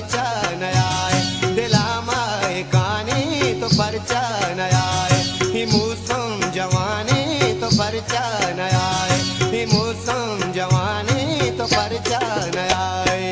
परचा न आए, दिलामाए काने तो परचा न आए, ही मौसम जवाने तो परचा न आए, ही मौसम जवाने तो परचा न आए।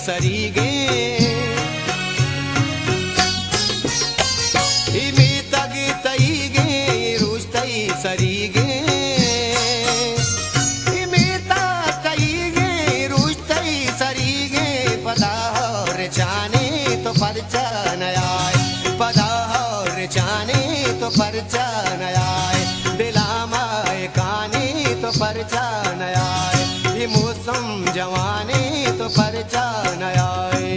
सरीगे इमी तग तईगे रुस्तई सरीगे, इमी तईगे रुस्तई सरीगे, पदार जाने तो परचा न आए, पदार जाने तो परचा न आए, दिलामाए काने तो परचा न आए, ये मौसम जवाने तो परचा न आए।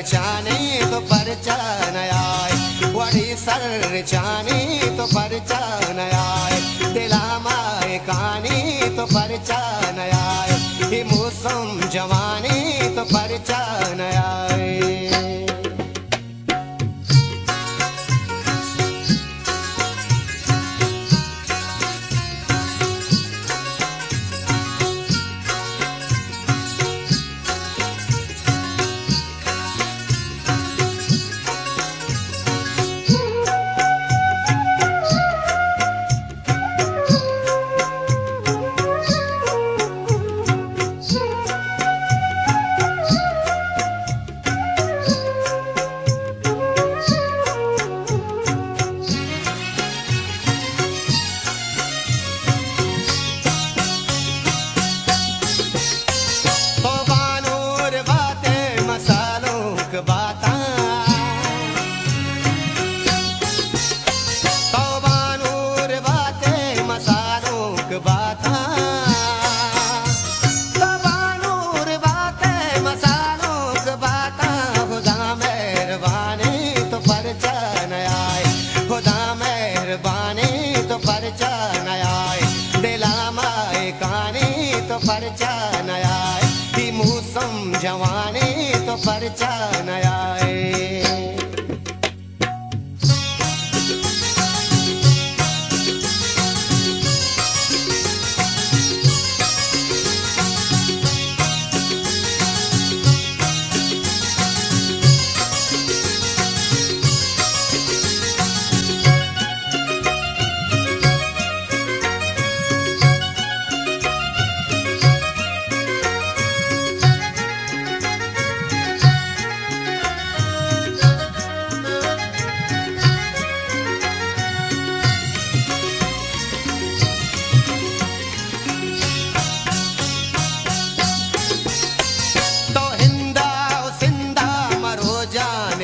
चाने तो परचा न आए, वड़ी सर चाने तो परचा न आए, दिलामाए काने तो परचा न आए, ये मौसम जवाने तो परचा न आए। परचा न आए, ही मौसम जवाने तो परचा न आए।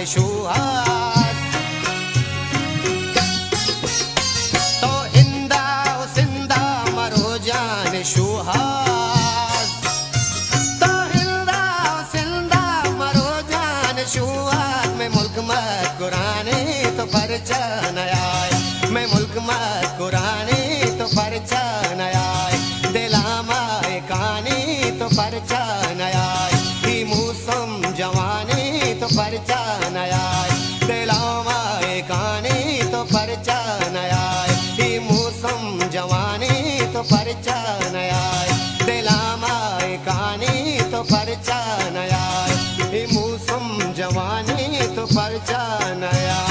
शुहास तो हिंदा सिंदा मरो जान शुहास, तो हिंदा सिंदा मरो जान शुहास में मुल्क में तो परचा नया, ये मौसम जवानी तो परचा नया।